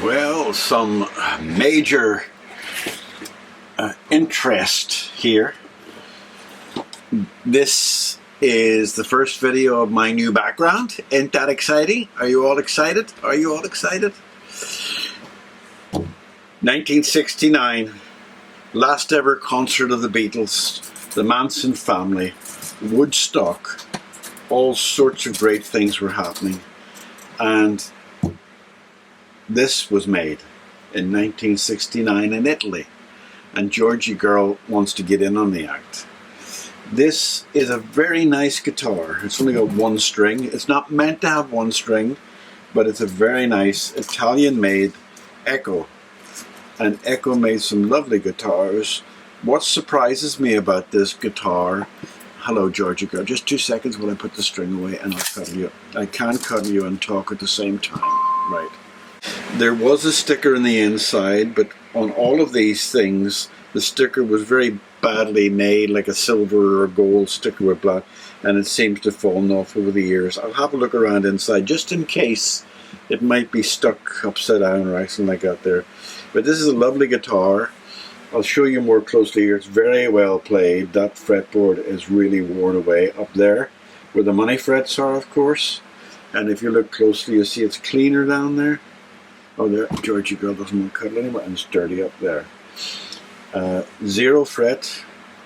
Well, some major interest here. This is the first video of my new background. Ain't that exciting? Are you all excited? Are you all excited? 1969, last ever concert of the Beatles, the Manson family, Woodstock, all sorts of great things were happening. And this was made in 1969 in Italy, and Georgie Girl wants to get in on the act. This is a very nice guitar. It's only got one string. It's not meant to have one string, but it's a very nice Italian-made Echo. And Echo made some lovely guitars. What surprises me about this guitar, hello Georgie Girl, just 2 seconds while I put the string away and I'll cuddle you. I can't cuddle you and talk at the same time, right? There was a sticker in the inside, but on all of these things, the sticker was very badly made, like a silver or gold sticker with black, and it seems to have fallen off over the years. I'll have a look around inside, just in case it might be stuck upside down or something like that there. But this is a lovely guitar. I'll show you more closely here. It's very well played. That fretboard is really worn away up there, where the money frets are, of course. And if you look closely, you see it's cleaner down there. Oh, there, Georgie Girl doesn't want to cuddle anymore, and it's dirty up there. 0 fret,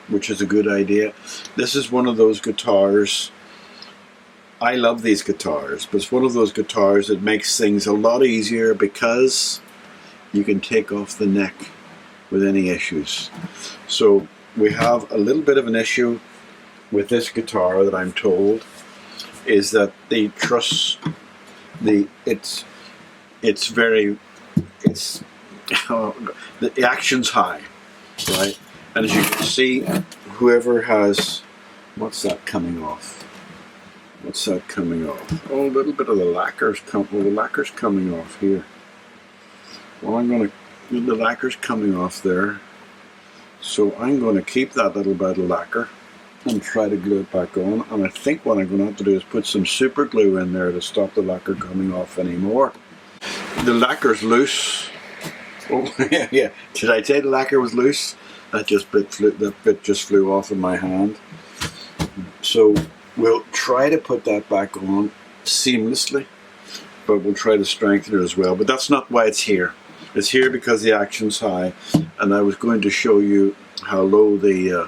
which is a good idea. This is one of those guitars. I love these guitars, but it's one of those guitars that makes things a lot easier because you can take off the neck with any issues. So we have a little bit of an issue with this guitar that I'm told is that the truss, the action's high, right? And as you can see, whoever has, what's that coming off? What's that coming off? Oh, a little bit of the lacquer's the lacquer's coming off here. Well, the lacquer's coming off there. So I'm going to keep that little bit of lacquer and try to glue it back on. And I think what I'm going to have to do is put some super glue in there to stop the lacquer coming off anymore. The lacquer's loose. Oh, yeah. Did I say the lacquer was loose? That bit just flew off in my hand. So we'll try to put that back on seamlessly, but we'll try to strengthen it as well. But that's not why it's here. It's here because the action's high, and I was going to show you how low the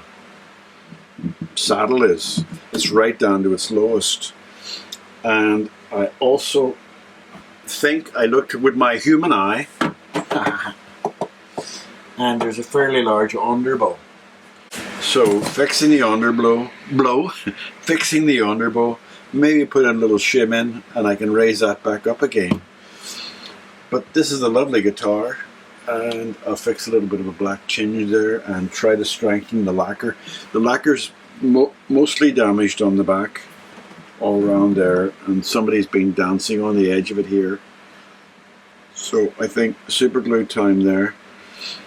saddle is. It's right down to its lowest. And I also think I looked with my human eye, and there's a fairly large underbow. So fixing the underbow, maybe put in a little shim in, and I can raise that back up again. But this is a lovely guitar, and I'll fix a little bit of a black tinge there and try to strengthen the lacquer. The lacquer's mostly damaged on the back, all around there, and somebody's been dancing on the edge of it here. So I think super glue time there,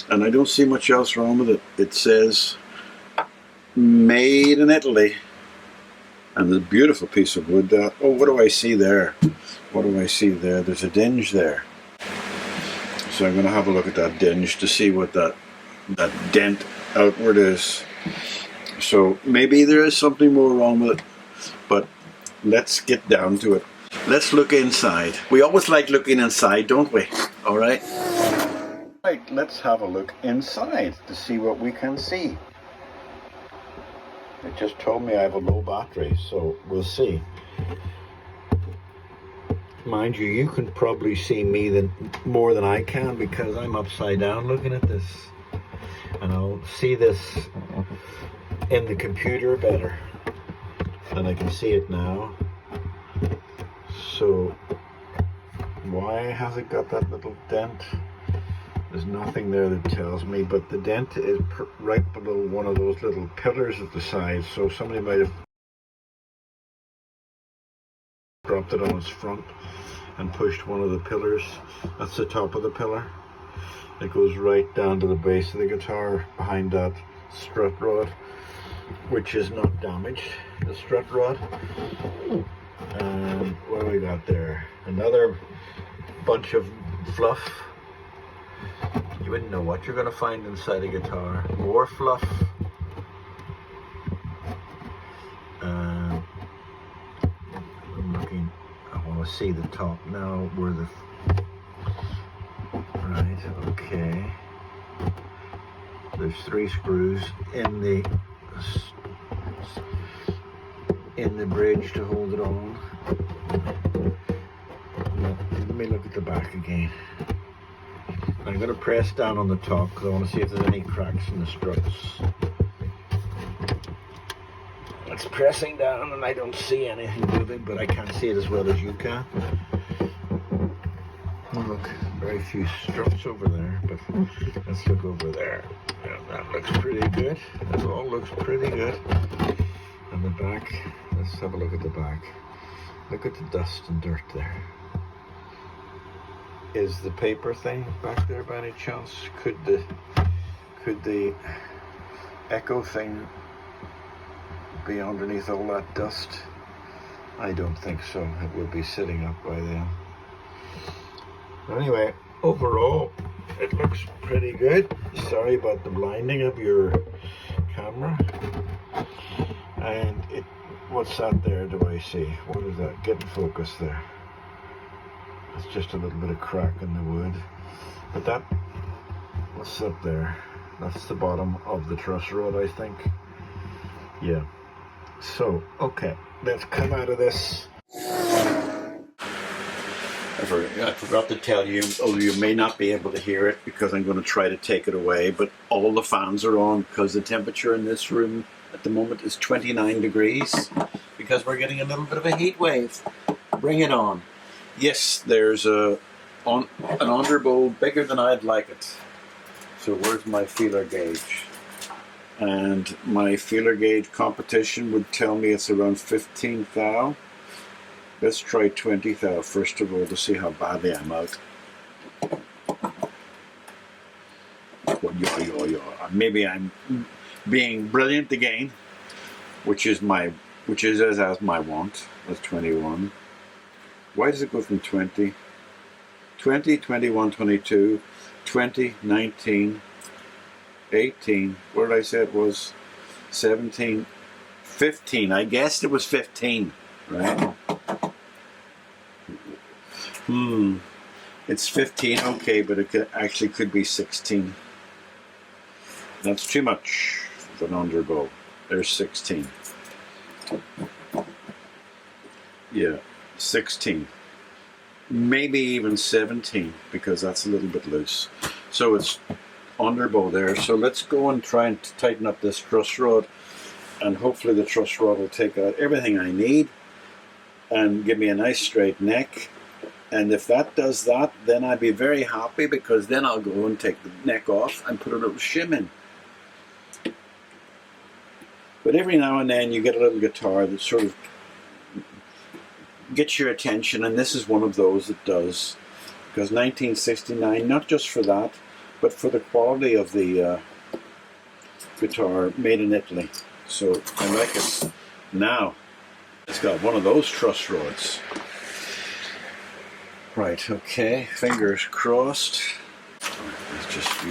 and I don't see much else wrong with it. It says made in Italy, and there's a beautiful piece of wood. Oh, what do I see there? What do I see there? There's a dinge there. So I'm going to have a look at that dinge to see what that dent outward is. So maybe there is something more wrong with it, but let's get down to it. Let's look inside. We always like looking inside, don't we? All right. Right, let's have a look inside to see what we can see. It just told me I have a low battery, so we'll see. Mind you, you can probably see me more than I can because I'm upside down looking at this. And I'll see this in the computer better. And I can see it now. So, why has it got that little dent? There's nothing there that tells me, but the dent is right below one of those little pillars at the side, so somebody might have dropped it on its front and pushed one of the pillars. That's the top of the pillar. It goes right down to the base of the guitar behind that strut rod, which is not damaged, the strut rod. And what do we got there? Another bunch of fluff. You wouldn't know what you're going to find inside a guitar. More fluff. I'm looking, I want to see the top now where the, right, okay. There's 3 screws in the bridge to hold it on. Let me look at the back again. I'm going to press down on the top because I want to see if there's any cracks in the struts. It's pressing down and I don't see anything moving, but I can't see it as well as you can. Oh, look, very few struts over there, but let's look over there. Yeah, that looks pretty good. That all looks pretty good. And the back, let's have a look at the back. Look at the dust and dirt there. Is the paper thing back there by any chance? Could the echo thing be underneath all that dust? I don't think so. It would be sitting up by then. Anyway, overall, it looks pretty good. Sorry about the blinding of your camera. And what's that there do I see? What is that? Get in focus there. It's just a little bit of crack in the wood. But that, what's up there? That's the bottom of the truss rod, I think. Yeah. So, okay, let's come out of this. I forgot to tell you, although you may not be able to hear it because I'm going to try to take it away, but all the fans are on because the temperature in this room at the moment is 29 degrees because we're getting a little bit of a heat wave. Bring it on. Yes, there's an underbow bigger than I'd like it. So where's my feeler gauge? And my feeler gauge competition would tell me it's around 15 thou. Let's try 20 thou first of all to see how badly I'm out. Maybe I'm being brilliant again, which is as my want. That's 21. Why does it go from 20? 20, 21, 22, 20, 19, 18. What did I say it was? 17, 15. I guessed it was 15, right? It's 15, okay, but it actually could be 16. That's too much of an underbow. There's 16. Yeah, 16. Maybe even 17, because that's a little bit loose. So it's underbow there. So let's go and try and tighten up this truss rod, and hopefully the truss rod will take out everything I need and give me a nice straight neck. And if that does that, then I'd be very happy, because then I'll go and take the neck off and put a little shim in. But every now and then you get a little guitar that sort of gets your attention, and this is one of those that does. Because 1969, not just for that, but for the quality of the guitar, made in Italy. So I like it. Now, it's got one of those truss rods. Right, okay, fingers crossed. Let's just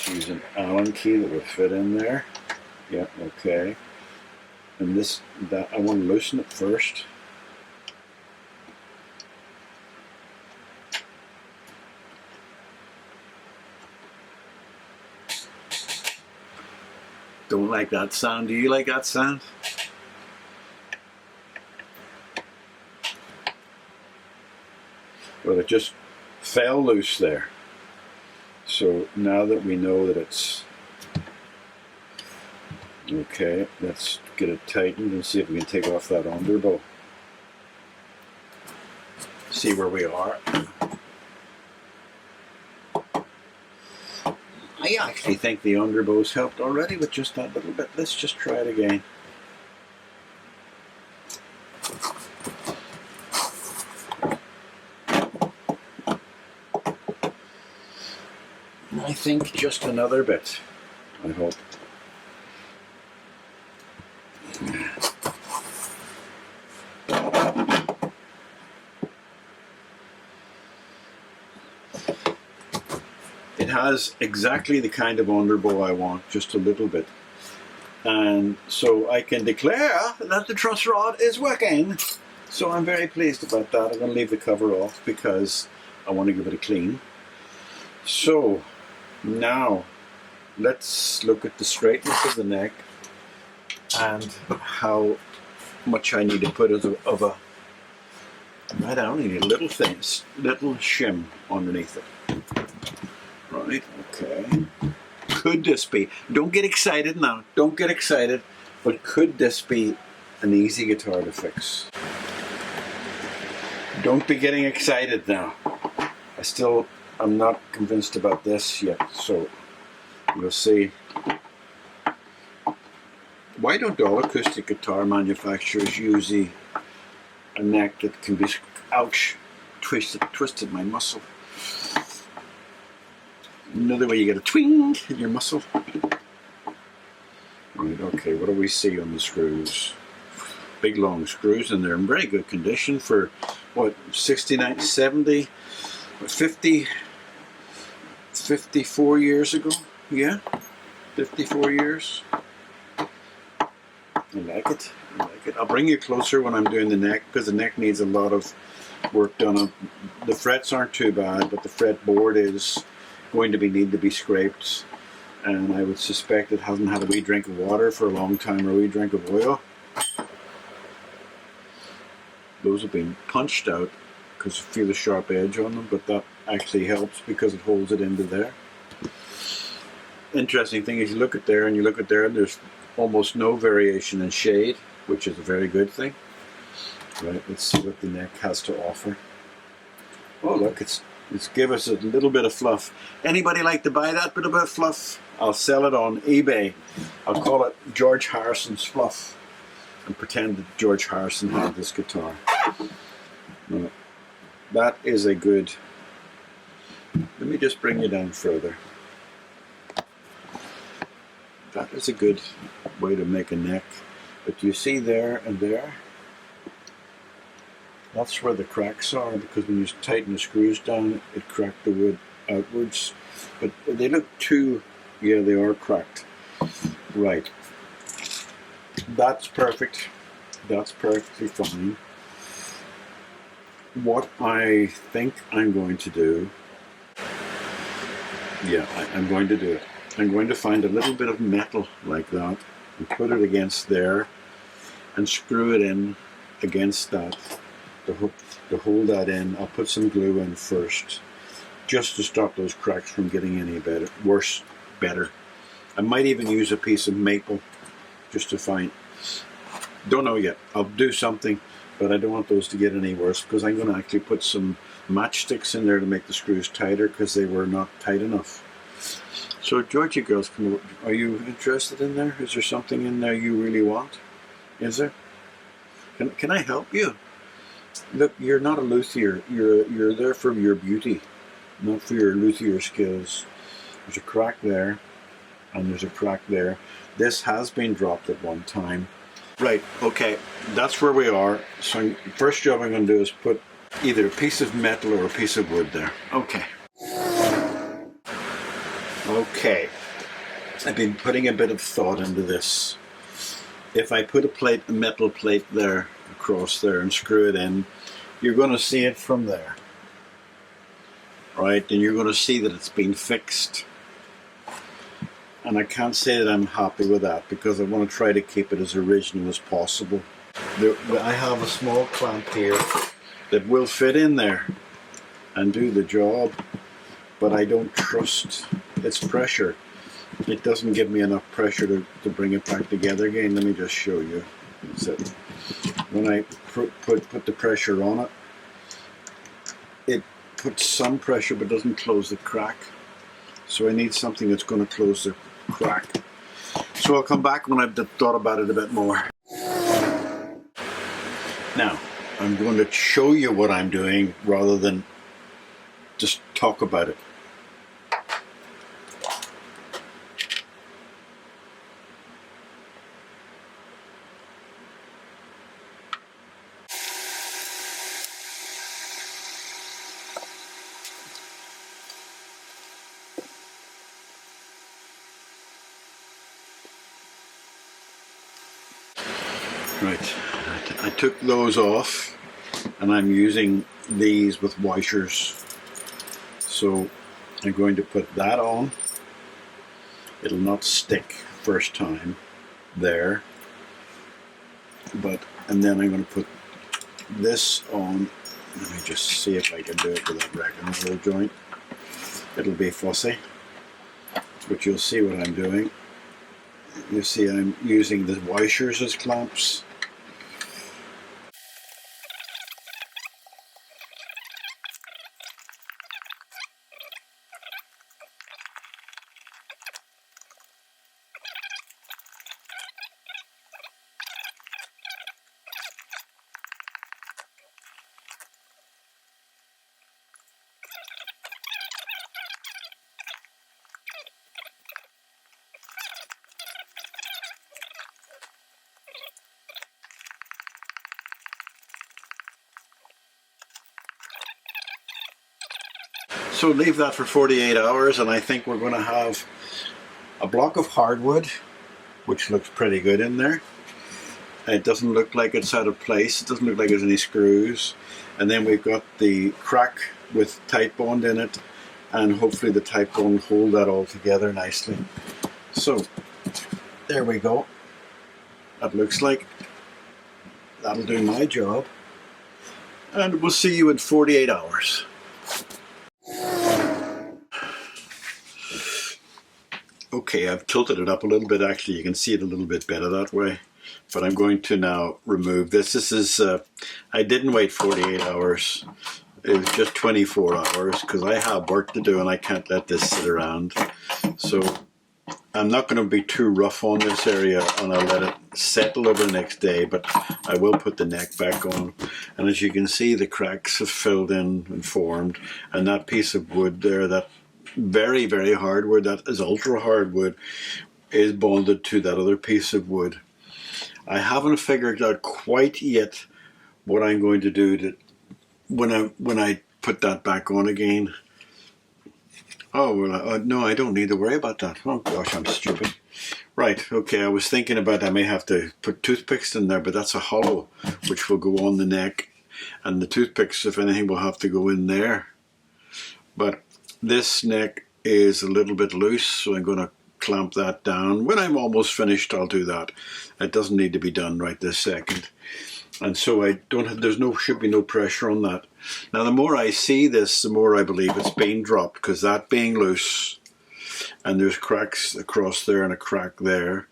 use an Allen key that would fit in there. Yeah, okay. And that I want to loosen it first. Don't like that sound. Do you like that sound? Well, it just fell loose there. So now that we know that it's okay, let's get it tightened and see if we can take off that underbow. See where we are. I actually think the underbow's helped already with just that little bit. Let's just try it again. I think just another bit, I hope. It has exactly the kind of underbow I want, just a little bit. And so I can declare that the truss rod is working. So I'm very pleased about that. I'm going to leave the cover off because I want to give it a clean. So now let's look at the straightness of the neck and how much I need to put of a right, I only need a little thing, little shim underneath it. Right, okay. Could this be, don't get excited now, don't get excited, but could this be an easy guitar to fix? Don't be getting excited now. I'm not convinced about this yet, so you'll see. Why don't all acoustic guitar manufacturers use a neck that can be, ouch, twisted my muscle. Another way you get a twing in your muscle. Right, okay, what do we see on the screws? Big long screws, and they're in very good condition for what, 69, 70, 50, 54 years ago? Yeah, 54 years. I like it. I like it. I'll bring you closer when I'm doing the neck because the neck needs a lot of work done. The frets aren't too bad, but the fretboard is going to need to be scraped, and I would suspect it hasn't had a wee drink of water for a long time or a wee drink of oil. Those have been punched out because you feel the sharp edge on them, but that actually helps because it holds it into there. Interesting thing is you look at there and you look at there and there's almost no variation in shade, which is a very good thing. Right, let's see what the neck has to offer. Oh look, it's give us a little bit of fluff. Anybody like to buy that bit of fluff? I'll sell it on eBay. I'll call it George Harrison's fluff and pretend that George Harrison had this guitar. No, that is a good, let me just bring you down further. That is a good way to make a neck. But you see there and there, that's where the cracks are, because when you tighten the screws down, it cracked the wood outwards. But they look too, yeah, they are cracked. Right. That's perfect. That's perfectly fine. What I think I'm going to do, yeah, I'm going to do it. I'm going to find a little bit of metal like that and put it against there and screw it in against that to hold that in. I'll put some glue in first just to stop those cracks from getting any better. I might even use a piece of maple just to find, don't know yet. I'll do something, but I don't want those to get any worse because I'm going to actually put some matchsticks in there to make the screws tighter because they were not tight enough. So Georgie girls, are you interested in there? Is there something in there you really want? Is there? Can I help you? Look, you're not a luthier. You're there for your beauty, not for your luthier skills. There's a crack there, and there's a crack there. This has been dropped at one time. Right, okay, that's where we are. So first job I'm going to do is put either a piece of metal or a piece of wood there. Okay. Okay, I've been putting a bit of thought into this. If I put a metal plate there, across there, and screw it in, you're going to see it from there. Right, and you're going to see that it's been fixed. And I can't say that I'm happy with that because I want to try to keep it as original as possible. I have a small clamp here that will fit in there and do the job, but I don't trust its pressure. It doesn't give me enough pressure to bring it back together again. Let me just show you. That's it. When I put the pressure on it, it puts some pressure but doesn't close the crack. So I need something that's going to close the crack. So I'll come back when I've thought about it a bit more. Now, I'm going to show you what I'm doing rather than just talk about it. Right, I took those off and I'm using these with washers. So I'm going to put that on. It'll not stick first time there, and then I'm going to put this on. Let me just see if I can do it without wrecking the whole joint. It'll be fussy, but you'll see what I'm doing. You see I'm using the washers as clamps. So leave that for 48 hours and I think we're going to have a block of hardwood, which looks pretty good in there. It doesn't look like it's out of place, it doesn't look like there's any screws. And then we've got the crack with tight bond in it, and hopefully the tight bond will hold that all together nicely. So there we go. That looks like that'll do my job. And we'll see you in 48 hours. Okay, I've tilted it up a little bit. Actually, you can see it a little bit better that way. But I'm going to now remove this. This is, I didn't wait 48 hours. It was just 24 hours because I have work to do and I can't let this sit around. So I'm not going to be too rough on this area and I'll let it settle over the next day, but I will put the neck back on. And as you can see, the cracks have filled in and formed, and that piece of wood there, that very, very hard wood, that is ultra hardwood, is bonded to that other piece of wood. I haven't figured out quite yet what I'm going to do to when I put that back on again. Oh, well, no, I don't need to worry about that. Oh gosh, I'm stupid. Right, okay, I was thinking about I may have to put toothpicks in there, but that's a hollow, which will go on the neck. And the toothpicks, if anything, will have to go in there. But this neck is a little bit loose, so I'm going to clamp that down. When I'm almost finished, I'll do that. It doesn't need to be done right this second. And so I don't have, should be no pressure on that. Now the more I see this, the more I believe it's being dropped, because that being loose, and there's cracks across there and a crack there,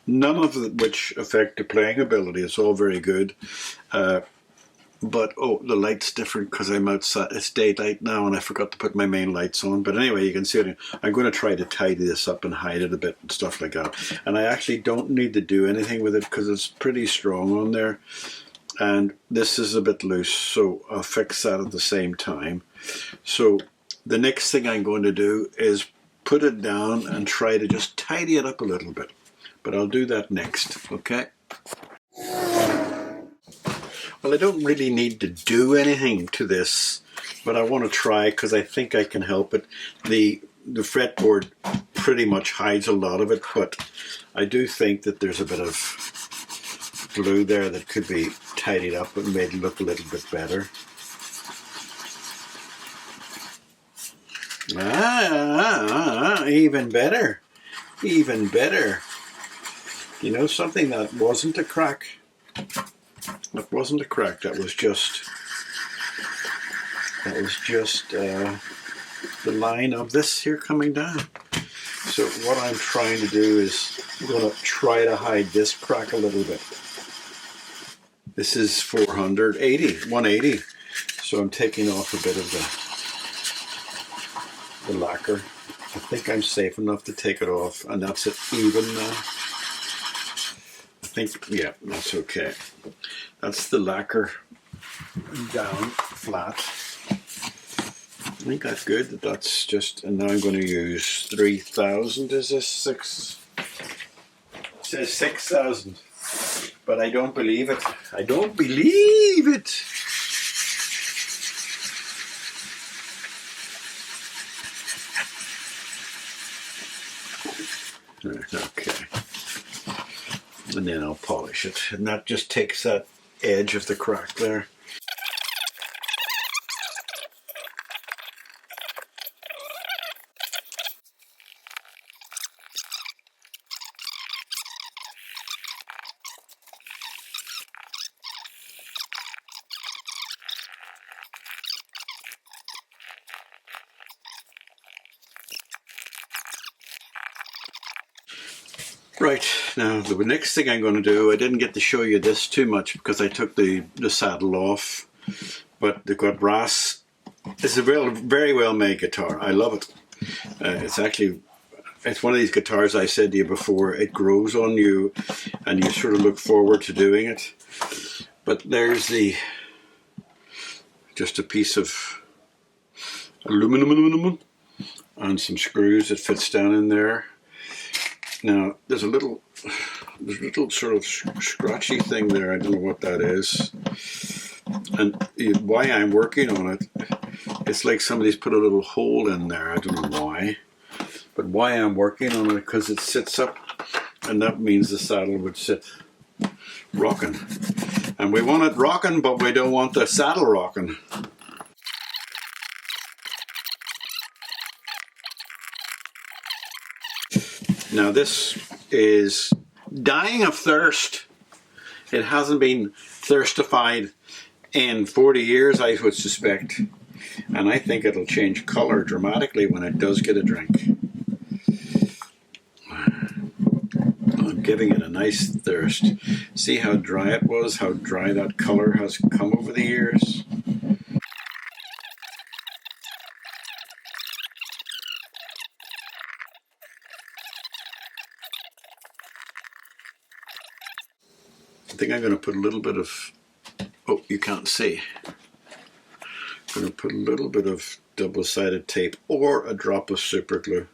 none of which affect the playing ability. It's all very good. But, oh, the light's different because I'm outside. It's daylight now and I forgot to put my main lights on. But anyway, you can see it. I'm going to try to tidy this up and hide it a bit and stuff like that. And I actually don't need to do anything with it because it's pretty strong on there. And this is a bit loose, so I'll fix that at the same time. So the next thing I'm going to do is put it down and try to just tidy it up a little bit. But I'll do that next, okay? Well, I don't really need to do anything to this, but I want to try because I think I can help it. The fretboard pretty much hides a lot of it, but I do think that there's a bit of glue there that could be tidied up and made it look a little bit better. Even better. Even better. You know, something that wasn't a crack. That wasn't a crack, that was just the line of this here coming down. So what I'm trying to do is I'm going to try to hide this crack a little bit. This is 180. So I'm taking off a bit of the lacquer. I think I'm safe enough to take it off, and that's it even now. I think, yeah, that's okay. That's the lacquer down flat. I think that's good. That's just, and now I'm going to use 3,000. Is this 6? It says 6,000, but I don't believe it. I don't believe it. Okay. and then I'll polish it, and that just takes that edge of the crack there. Right, now the next thing I'm going to do, I didn't get to show you this too much because I took the saddle off, but the got brass. It's a very well made guitar. I love it. It's one of these guitars I said to you before, it grows on you and you sort of look forward to doing it. But there's just a piece of aluminum and some screws that fits down in there. Now, there's a little sort of scratchy thing there. I don't know what that is. And why I'm working on it, it's like somebody's put a little hole in there. I don't know why. But why I'm working on it, because it sits up, and that means the saddle would sit rocking. And we want it rocking, but we don't want the saddle rocking. Now this is dying of thirst. It hasn't been thirstified in 40 years, I would suspect. And I think it'll change colour dramatically when it does get a drink. I'm giving it a nice thirst. See how dry it was, how dry that colour has come over the years. I think I'm going to put a little bit of, oh, you can't see. I'm going to put a little bit of double-sided tape or a drop of super glue.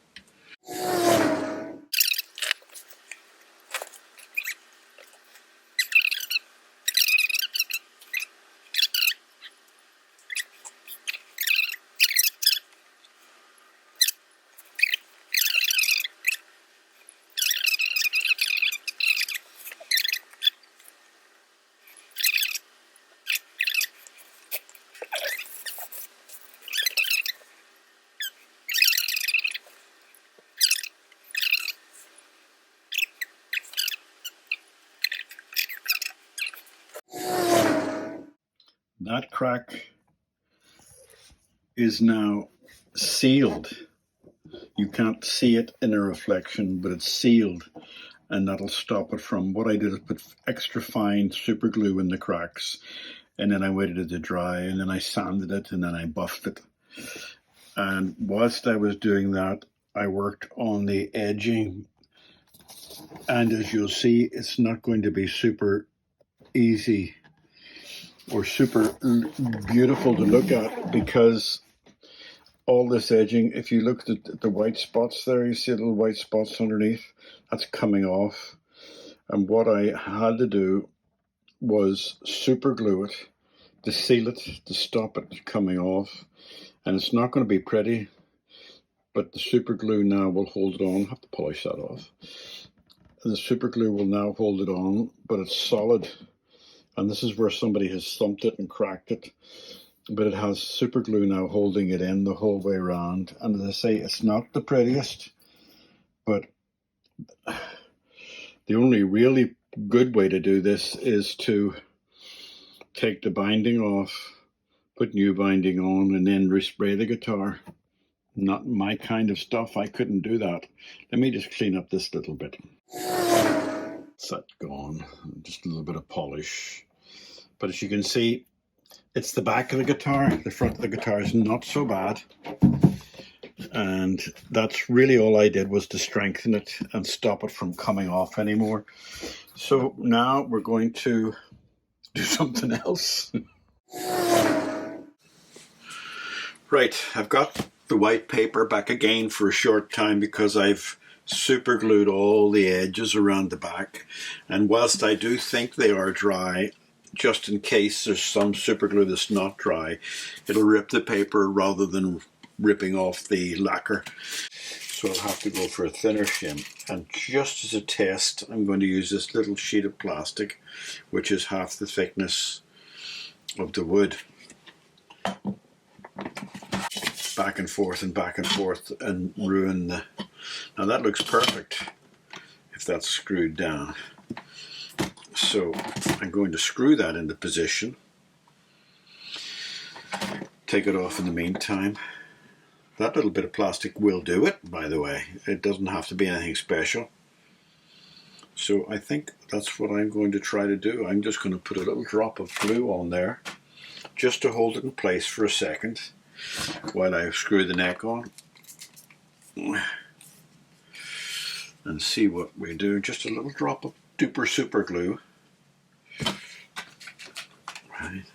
That crack is now sealed. You can't see it in a reflection, but it's sealed, and that'll stop it from. What I did is put extra fine super glue in the cracks, and then I waited it to dry, and then I sanded it, and then I buffed it. And whilst I was doing that, I worked on the edging, and as you'll see, it's not going to be super easy or super beautiful to look at, because all this edging, if you look at the white spots there, you see little white spots underneath, that's coming off. And what I had to do was super glue it to seal it, to stop it coming off. And it's not going to be pretty, but the super glue now will hold it on. I have to polish that off. And the super glue will now hold it on, but it's solid. And this is where somebody has thumped it and cracked it. But it has super glue now holding it in the whole way around. And as I say, it's not the prettiest, but the only really good way to do this is to take the binding off, put new binding on, and then respray the guitar. Not my kind of stuff. I couldn't do that. Let me just clean up this little bit. That's gone. Just a little bit of polish. But as you can see, it's the back of the guitar. The front of the guitar is not so bad. And that's really all I did, was to strengthen it and stop it from coming off anymore. So now we're going to do something else. Right, I've got the white paper back again for a short time because I've super glued all the edges around the back. And whilst I do think they are dry, just in case there's some super glue that's not dry, it'll rip the paper rather than ripping off the lacquer. So I'll have to go for a thinner shim. And just as a test, I'm going to use this little sheet of plastic, which is half the thickness of the wood. Back and forth and ruin the... Now that looks perfect if that's screwed down. So I'm going to screw that into position. Take it off in the meantime. That little bit of plastic will do it, by the way. It doesn't have to be anything special. So I think that's what I'm going to try to do. I'm just going to put a little drop of glue on there just to hold it in place for a second while I screw the neck on. And see what we do. Just a little drop of duper super glue. Right.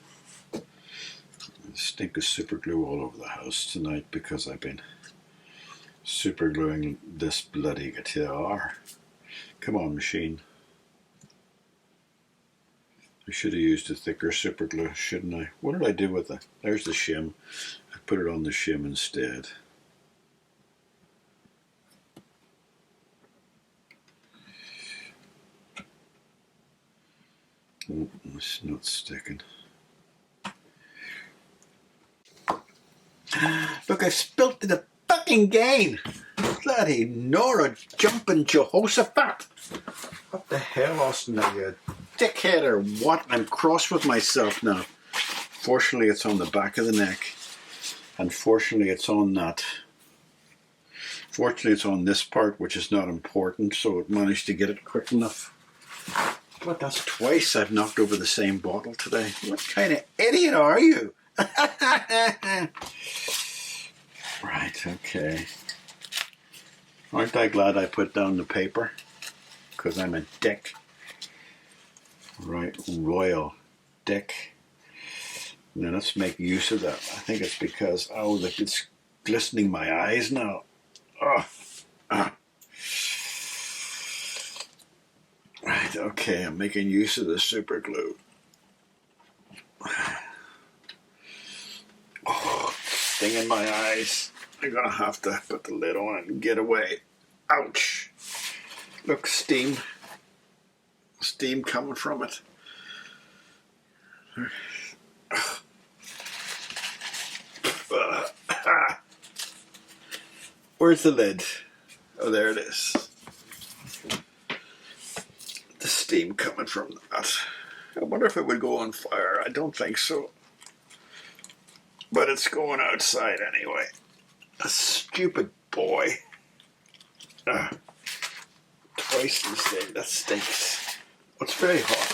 Stink of super glue all over the house tonight because I've been super gluing this bloody guitar. Come on, machine. I should have used a thicker super glue, shouldn't I? What did I do with it? There's the shim. I put it on the shim instead. Oh, it's not sticking. Look, I've spilt the fucking game. Bloody Nora jumping Jehoshaphat. What the hell, Austin? Are you a dickhead or what? I'm cross with myself now. Fortunately, it's on the back of the neck. And fortunately, it's on that. Fortunately, it's on this part, which is not important, so it managed to get it quick enough. But that's twice I've knocked over the same bottle today. What kind of idiot are you? Right, okay. Aren't I glad I put down the paper? Because I'm a dick. Right, royal dick. Now let's make use of that. I think it's because, oh, look, it's glistening my eyes now. Oh. Right, okay, I'm making use of the super glue. Oh, stinging my eyes. I'm gonna have to put the lid on it and get away. Ouch. Look, steam. Steam coming from it. Where's the lid? Oh, there it is. The steam coming from that. I wonder if it would go on fire. I don't think so. But it's going outside anyway. A stupid boy. Twice this day. That stinks. Oh, it's very hot.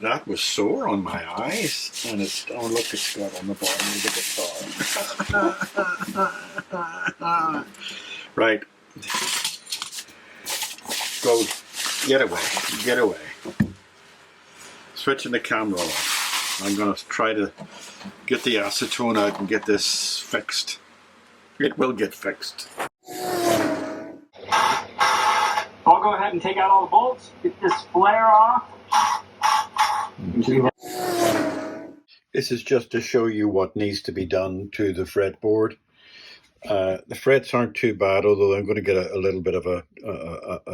That was sore on my eyes, and it's, oh look, it's got on the bottom of the guitar. Right. Go, get away, get away. Switching the camera off. I'm going to try to get the acetone out and get this fixed. It will get fixed. I'll go ahead and take out all the bolts, get this flare off. This is just to show you what needs to be done to the fretboard. The frets aren't too bad, although I'm going to get a little bit of a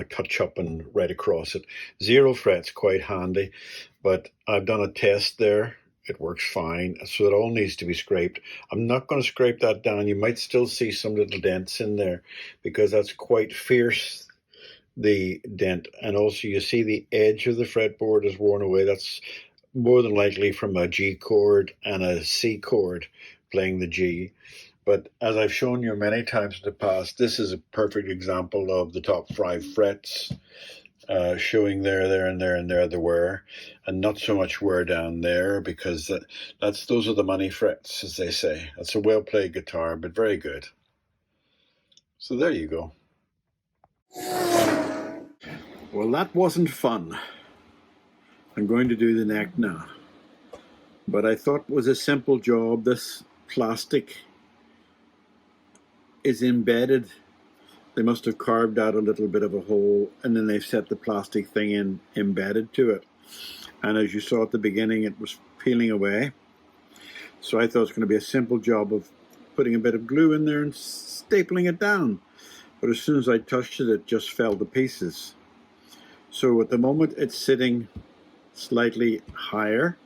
touch up and right across it. 0 frets, quite handy, but I've done a test there. It works fine, so it all needs to be scraped. I'm not going to scrape that down. You might still see some little dents in there because that's quite fierce, the dent. And also you see the edge of the fretboard is worn away. That's more than likely from a G chord and a C chord playing the G. But as I've shown you many times in the past, this is a perfect example of the top 5 frets showing there, and there the wear, and not so much wear down there, because those are the money frets, as they say. That's a well-played guitar, but very good. So there you go. Well, that wasn't fun. I'm going to do the neck now. But I thought it was a simple job. This plastic is embedded. They must have carved out a little bit of a hole, and then they've set the plastic thing in embedded to it. And as you saw at the beginning, it was peeling away. So I thought it was going to be a simple job of putting a bit of glue in there and stapling it down. But as soon as I touched it, it just fell to pieces. So at the moment, it's sitting slightly higher.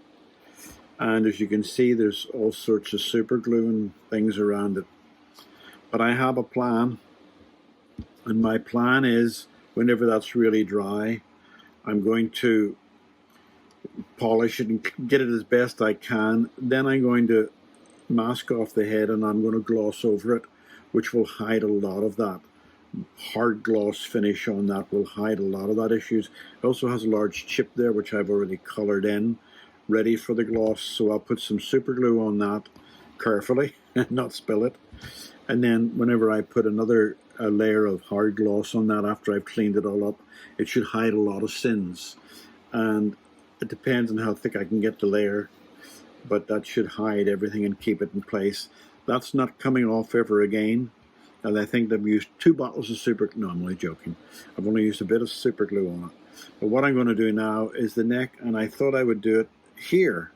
And as you can see, there's all sorts of super glue and things around it. But I have a plan. And my plan is, whenever that's really dry, I'm going to polish it and get it as best I can. Then I'm going to mask off the head and I'm going to gloss over it, which will hide a lot of that. Hard gloss finish on that will hide a lot of that issues. It also has a large chip there, which I've already colored in, ready for the gloss. So I'll put some super glue on that carefully and not spill it. And then whenever I put another layer of hard gloss on that after I've cleaned it all up, it should hide a lot of sins. And it depends on how thick I can get the layer, but that should hide everything and keep it in place. That's not coming off ever again. And I think they've used 2 bottles of super, no, I'm only joking. I've only used a bit of super glue on it. But what I'm going to do now is the neck, and I thought I would do it here,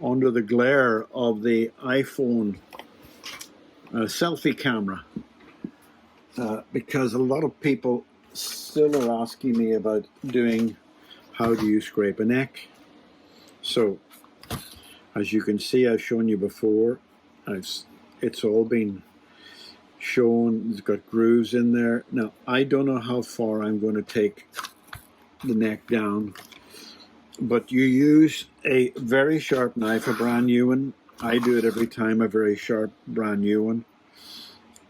under the glare of the iPhone selfie camera. Because a lot of people still are asking me about doing how do you scrape a neck. So, as you can see, I've shown you before, it's all been shown. It's got grooves in there. Now, I don't know how far I'm going to take the neck down, but you use a very sharp knife, a brand new one. I do it every time, a very sharp brand new one.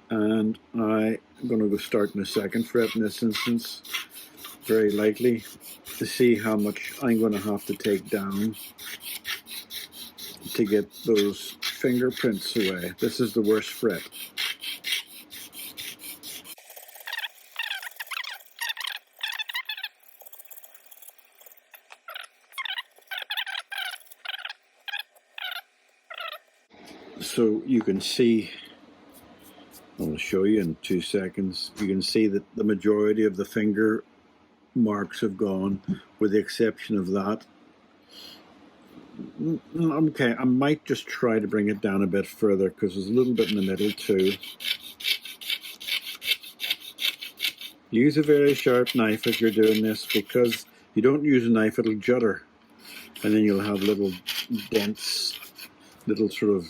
And I'm going to go start in the 2nd fret in this instance, very lightly, to see how much I'm going to have to take down to get those fingerprints away. This is the worst fret. So you can see, I'll show you in 2 seconds, you can see that the majority of the finger marks have gone, with the exception of that. Okay, I might just try to bring it down a bit further, because there's a little bit in the middle too. Use a very sharp knife if you're doing this, because you don't use a knife, it'll judder. And then you'll have little dents, little sort of,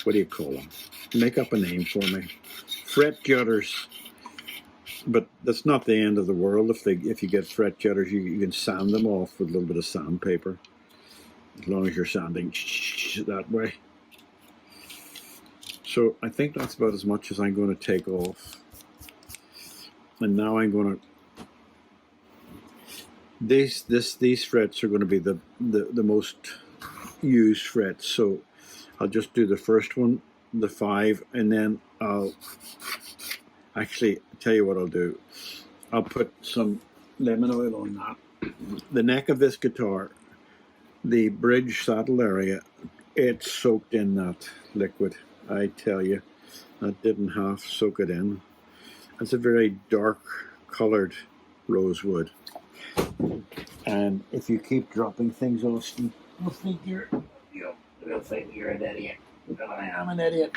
what do you call them? Make up a name for me. Fret judders. But that's not the end of the world. If you get fret judders, you can sand them off with a little bit of sandpaper, as long as you're sanding that way. So I think that's about as much as I'm going to take off. And now I'm going to, these frets are going to be the most used frets. So I'll just do the first one, the 5, and then I'll actually tell you what I'll do. I'll put some lemon oil on that. The neck of this guitar, the bridge saddle area, it's soaked in that liquid. I tell you, that didn't half soak it in. It's a very dark colored rosewood. And if you keep dropping things, Austin, you'll think you're an idiot. Well, I am an idiot.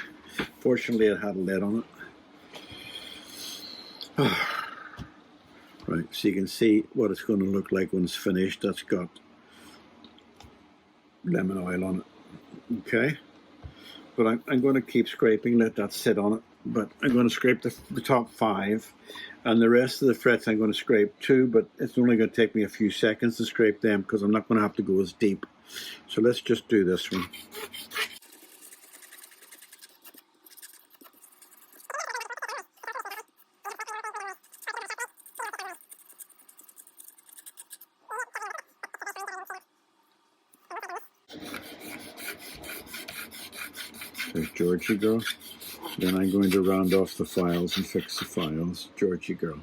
Fortunately, it had a lid on it. Right, so you can see what it's going to look like when it's finished. That's got lemon oil on it. Okay, but I'm going to keep scraping, let that sit on it. But I'm going to scrape the top 5, and the rest of the frets I'm going to scrape too, but it's only going to take me a few seconds to scrape them, because I'm not going to have to go as deep. So let's just do this one. There's Georgie girl. Then I'm going to round off the files and fix the files. Georgie girl.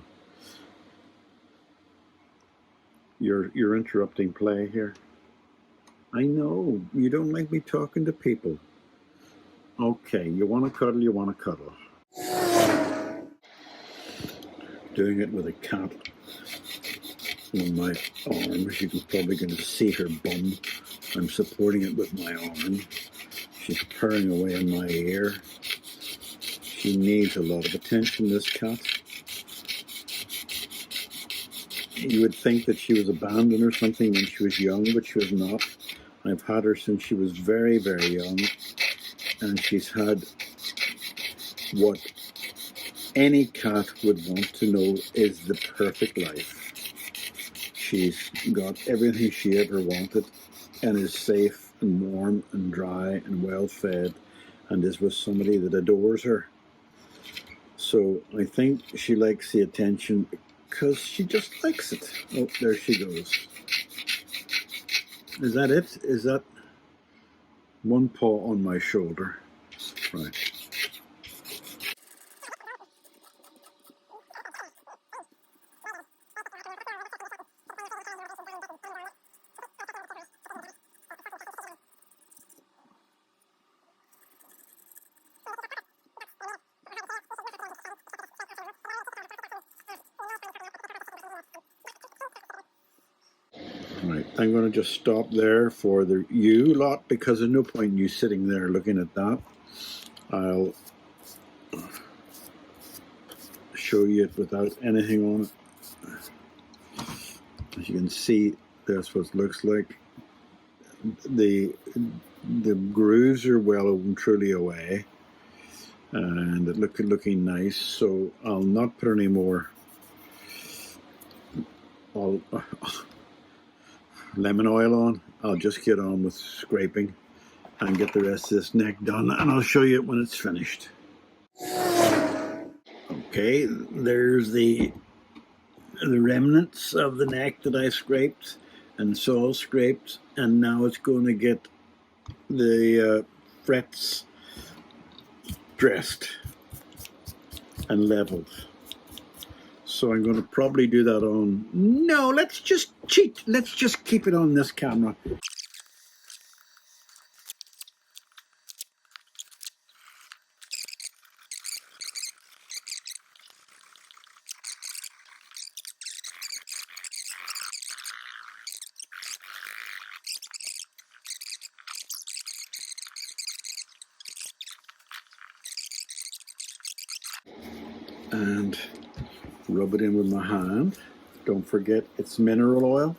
You're interrupting play here. I know, you don't like me talking to people. Okay, you want to cuddle, you want to cuddle. Doing it with a cat on my arm. You can probably going to see her bum. I'm supporting it with my arm. She's purring away in my ear. She needs a lot of attention, this cat. You would think that she was abandoned or something when she was young, but she was not. I've had her since she was very, very young, and she's had what any cat would want to know is the perfect life. She's got everything she ever wanted and is safe and warm and dry and well fed and is with somebody that adores her. So I think she likes the attention because she just likes it. Oh, there she goes. Is that it? Is that one paw on my shoulder? Right. Right, I'm going to just stop there for the you lot because there's no point in you sitting there looking at that. I'll show you it without anything on it. As you can see, that's what it looks like. The grooves are well and truly away, and it looking nice. So I'll not put any more. Lemon oil on. I'll just get on with scraping and get the rest of this neck done, and I'll show you it when it's finished. Okay, there's the remnants of the neck that I scraped and saw scraped, and now it's going to get the frets dressed and leveled. So I'm going to probably do that on... No, let's just cheat. Let's just keep it on this camera. And rub it in with my hand. Don't forget it's mineral oil.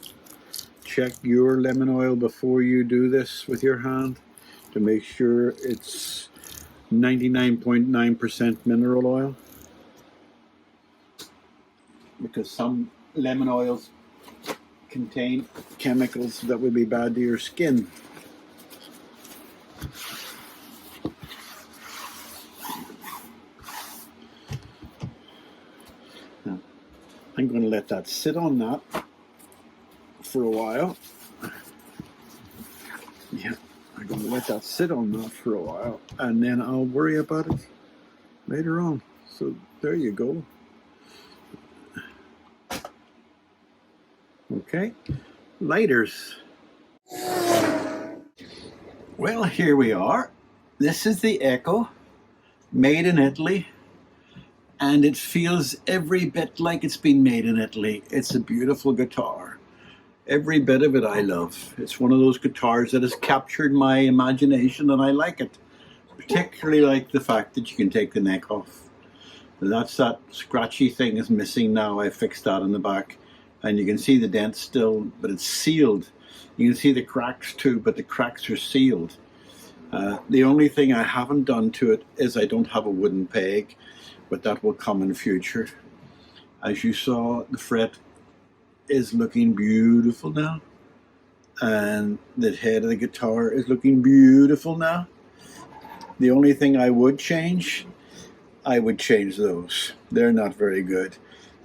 Check your lemon oil before you do this with your hand to make sure it's 99.9% mineral oil, because some lemon oils contain chemicals that would be bad to your skin. Now, I'm going to let that sit on that for a while. Yeah, I'm going to let that sit on that for a while, and then I'll worry about it later on. So there you go. Okay, lighters. Well, here we are. This is the Echo, made in Italy, and it feels every bit like it's been made in Italy. It's a beautiful guitar. Every bit of it I love. It's one of those guitars that has captured my imagination, and I like it. Particularly like the fact that you can take the neck off. That scratchy thing is missing now. I fixed that in the back, and you can see the dent still, but it's sealed. You can see the cracks too, but the cracks are sealed. The only thing I haven't done to it is I don't have a wooden peg, but that will come in future. As you saw, the fret is looking beautiful now, and the head of the guitar is looking beautiful now. The only thing I would change, I would change those. They're not very good.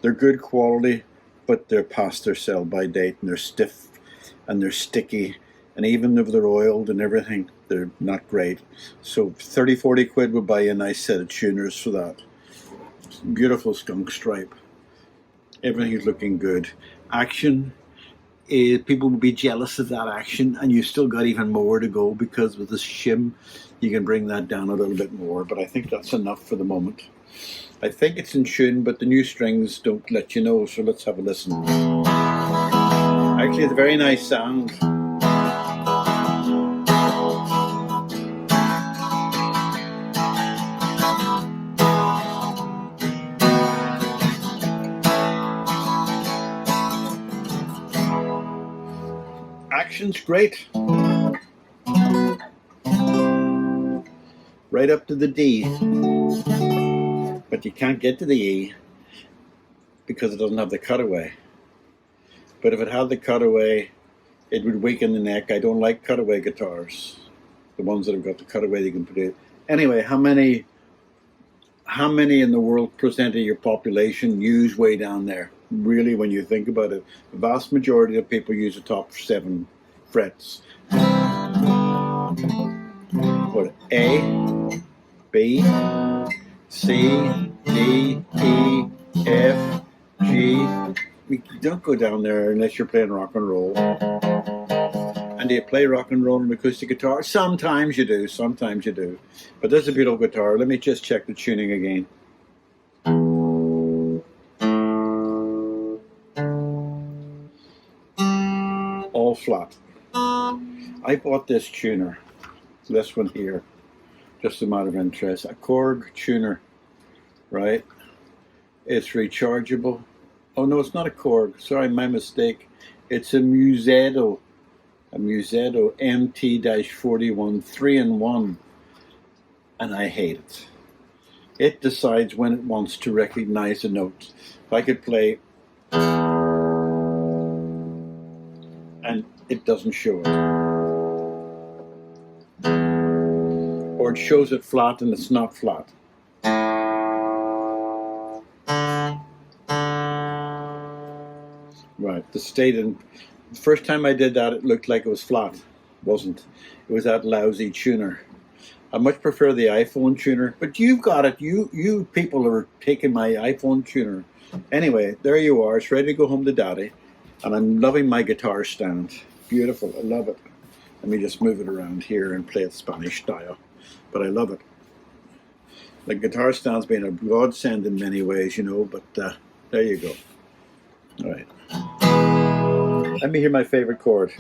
They're good quality, but they're past their sell-by date, and they're stiff and they're sticky, and even if they're oiled and everything, They're not great. So 30, 40 quid would buy you a nice set of tuners for that. Beautiful skunk stripe. Everything's looking good. Action is, people will be jealous of that action, and you've still got even more to go, because with this shim you can bring that down a little bit more, but I think that's enough for the moment. I think it's in tune, but the new strings don't let you know, so let's have a listen. Actually, it's a very nice sound. Action's great. Right up to the D. But you can't get to the E because it doesn't have the cutaway. But if it had the cutaway, it would weaken the neck. I don't like cutaway guitars. The ones that have got the cutaway they can put it. Anyway, how many in the world percent of your population use way down there? Really, when you think about it, the vast majority of people use the top 7 frets. What? A, B, C, D, E, F, G. You don't go down there unless you're playing rock and roll. And do you play rock and roll on an acoustic guitar? Sometimes you do, sometimes you do. But this is a beautiful guitar. Let me just check the tuning again. All flat. I bought this tuner, this one here, just a matter of interest. A Korg tuner, right? It's rechargeable. Oh no, it's not a Korg. Sorry, my mistake. It's a Musetto MT-41 3-in-1, and I hate it. It decides when it wants to recognize a note. If I could play, and it doesn't show it, or it shows it flat and it's not flat. Right, the state, and the first time I did that, it looked like it was flat. It wasn't. It was that lousy tuner. I much prefer the iPhone tuner, but you've got it. You people are taking my iPhone tuner. Anyway, there you are. It's ready to go home to Daddy, and I'm loving my guitar stand. Beautiful. I love it. Let me just move it around here and play it Spanish style, but I love it. The guitar stand's been a godsend in many ways, you know, but there you go. All right. Let me hear my favorite chord.